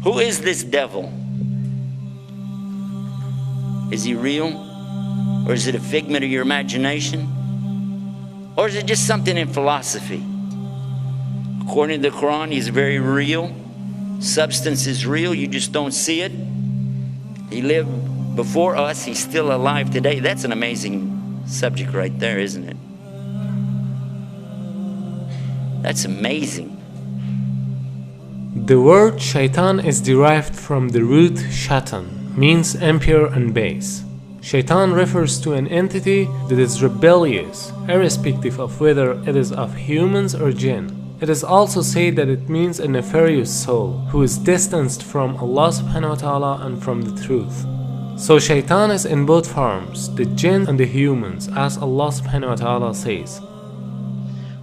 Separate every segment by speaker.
Speaker 1: Who is this devil? Is he real? Or is it a figment of your imagination? Or is it just something in philosophy? According to the Quran, he's very real. Substance is real, you just don't see it. He lived before us, he's still alive today. That's an amazing subject right there, isn't it? That's amazing.
Speaker 2: The word shaitan is derived from the root shaitan, means impure and base. Shaitan refers to an entity that is rebellious, irrespective of whether it is of humans or jinn. It is also said that it means a nefarious soul, who is distanced from Allah subhanahu wa ta'ala and from the truth. So shaitan is in both forms, the jinn and the humans, as Allah subhanahu wa ta'ala says.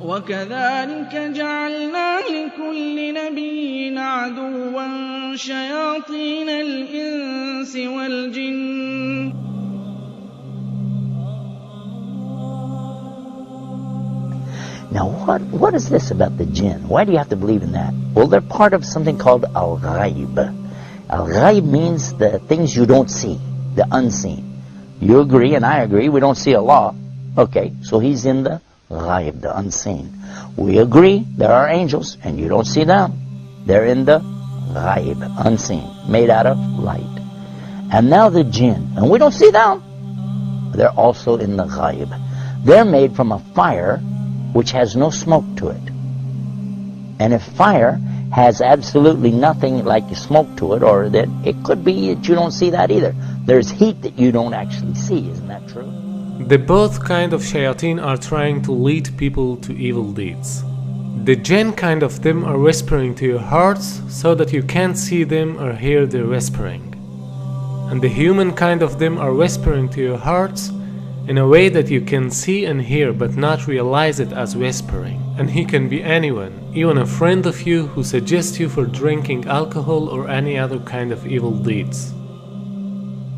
Speaker 3: وَكَذَلِكَ جَعَلْنَا لِكُلِّ نَبِيٍّ عَدُوًّا شَيَاطِينَ الْإِنسِ وَالْجِنِّ.
Speaker 4: Now what is this about the jinn? Why do you have to believe in that? Well, they're part of something called al-ghaib. Al-ghaib means the things you don't see, the unseen. You agree and I agree, we don't see Allah. Okay, so he's in the ghaib, the unseen. We agree there are angels and you don't see them. They're in the ghaib, unseen, made out of light. And now the jinn, and we don't see them. They're also in the ghaib. They're made from a fire which has no smoke to it. And if fire has absolutely nothing like smoke to it, or that it could be that you don't see that either. There's heat that you don't actually see, isn't that true?
Speaker 2: The both kind of shayateen are trying to lead people to evil deeds. The jinn kind of them are whispering to your hearts so that you can't see them or hear their whispering. And the human kind of them are whispering to your hearts in a way that you can see and hear but not realize it as whispering. And he can be anyone, even a friend of you who suggests you for drinking alcohol or any other kind of evil deeds.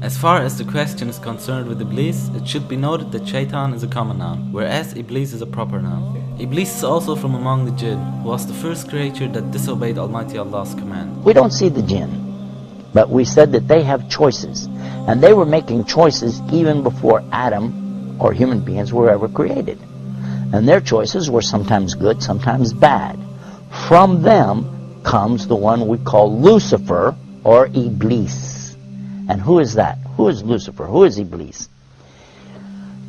Speaker 5: As far as the question is concerned with Eblees, it should be noted that Shaitan is a common noun, whereas Eblees is a proper noun. Eblees is also from among the jinn, who was the first creature that disobeyed Almighty Allah's command.
Speaker 4: We don't see the jinn, but we said that they have choices, and they were making choices even before Adam or human beings were ever created. And their choices were sometimes good, sometimes bad. From them comes the one we call Lucifer or Eblees. And who is that? Who is Lucifer? Who is Eblees?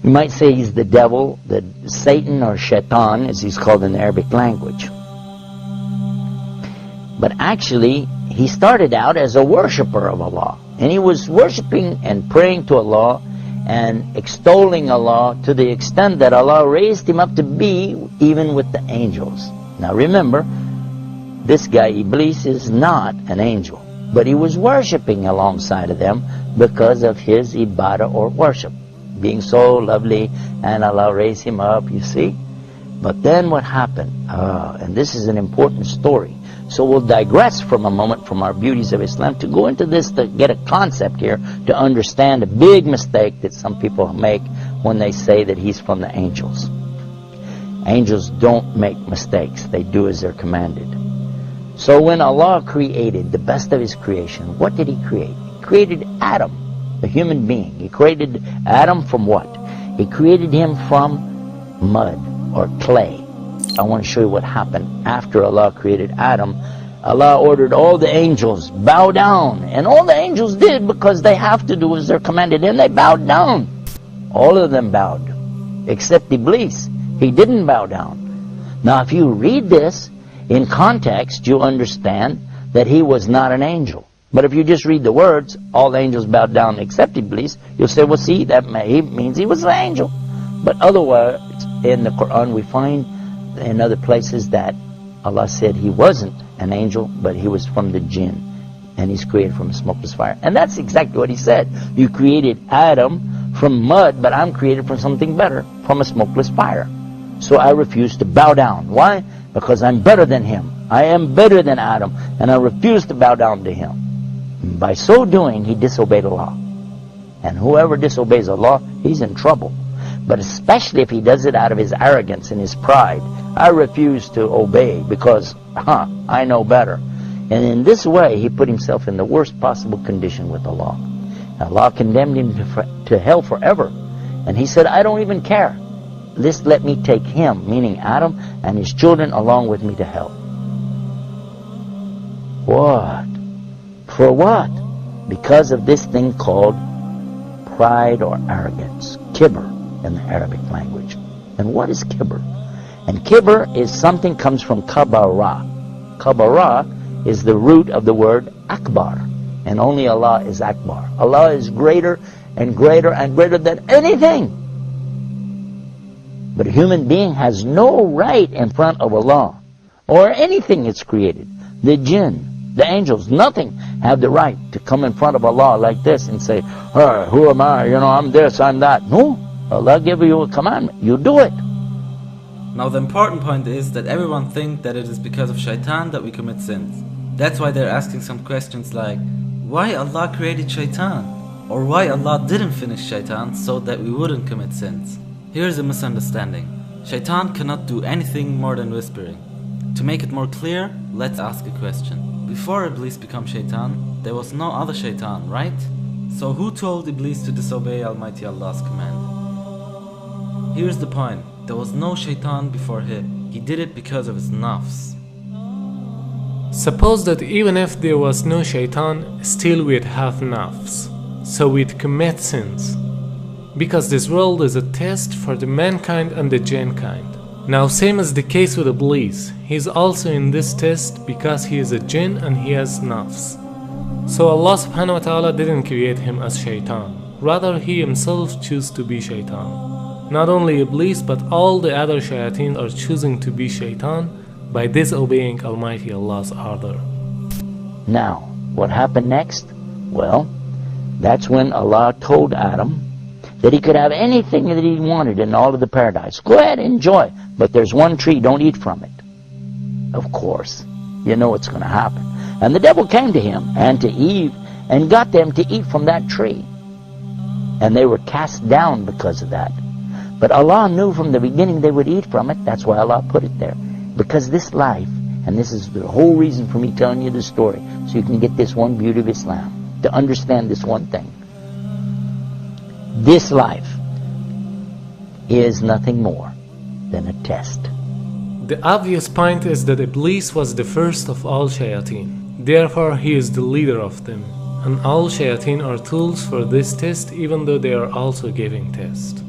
Speaker 4: You might say he's the devil, the Satan or Shaitan as he's called in the Arabic language. But actually he started out as a worshipper of Allah. And he was worshiping and praying to Allah and extolling Allah to the extent that Allah raised him up to be even with the angels. Now remember, this guy Eblees is not an angel, but he was worshipping alongside of them because of his ibadah or worship, being so lovely, and Allah raised him up, you see. But then what happened? And this is an important story. So we'll digress from a moment from our beauties of Islam to go into this to get a concept here to understand a big mistake that some people make when they say that he's from the angels. Angels don't make mistakes. They do as they're commanded. So when Allah created the best of His creation, what did He create? He created Adam, a human being. He created Adam from what? He created him from mud or clay. I want to show you what happened after Allah created Adam. Allah ordered all the angels, bow down. And all the angels did because they have to do as they're commanded. And they bowed down. All of them bowed. Except Eblees. He didn't bow down. Now if you read this in context, you understand that he was not an angel. But if you just read the words, all the angels bowed down except Eblees, you'll say, well see, that means he was an angel. But otherwise, in the Quran we find in other places that Allah said he wasn't an angel, but he was from the jinn, and he's created from a smokeless fire. And that's exactly what he said. You created Adam from mud, but I'm created from something better, from a smokeless fire. So I refuse to bow down. Why? Because I'm better than him. I am better than Adam, and I refuse to bow down to him. By so doing, he disobeyed Allah. And whoever disobeys Allah, he's in trouble. But especially if he does it out of his arrogance and his pride. I refuse to obey because, I know better. And in this way, he put himself in the worst possible condition with Allah. Allah condemned him to hell forever. And he said, I don't even care. Just let me take him, meaning Adam, and his children along with me to hell. What? For what? Because of this thing called pride or arrogance. Kibr in the Arabic language. And what is kibr? And kibr is something comes from kabara. Kabara is the root of the word akbar. And only Allah is akbar. Allah is greater and greater and greater than anything. But a human being has no right in front of Allah or anything that's created. The jinn, the angels, nothing have the right to come in front of Allah like this and say, hey, who am I? You know, I'm this, I'm that. No. Allah gave you a commandment. You do it.
Speaker 5: Now the important point is that everyone thinks that it is because of Shaitan that we commit sins. That's why they're asking some questions like, why Allah created Shaitan? Or why Allah didn't finish Shaitan so that we wouldn't commit sins? Here's a misunderstanding. Shaitan cannot do anything more than whispering. To make it more clear, let's ask a question. Before Eblees became Shaitan, there was no other Shaitan, right? So who told Eblees to disobey Almighty Allah's command? Here's the point. There was no Shaitan before him. He did it because of his nafs.
Speaker 2: Suppose that even if there was no Shaitan, still we'd have nafs. So we'd commit sins. Because this world is a test for the mankind and the jinn kind. Now same as the case with Eblees, he's also in this test because he is a jinn and he has nafs. So Allah subhanahu wa ta'ala didn't create him as Shaitan, rather he himself chose to be Shaitan. Not only Eblees but all the other shayateen are choosing to be Shaitan by disobeying Almighty Allah's order.
Speaker 4: Now, what happened next? Well, that's when Allah told Adam that he could have anything that he wanted in all of the paradise. Go ahead, enjoy. But there's one tree, don't eat from it. Of course, you know what's going to happen. And the devil came to him and to Eve and got them to eat from that tree. And they were cast down because of that. But Allah knew from the beginning they would eat from it. That's why Allah put it there. Because this life, and this is the whole reason for me telling you this story, so you can get this one beauty of Islam, to understand this one thing. This life is nothing more than a test.
Speaker 2: The obvious point is that Eblees was the first of all shayateen. Therefore, he is the leader of them. And all shayateen are tools for this test, even though they are also giving test.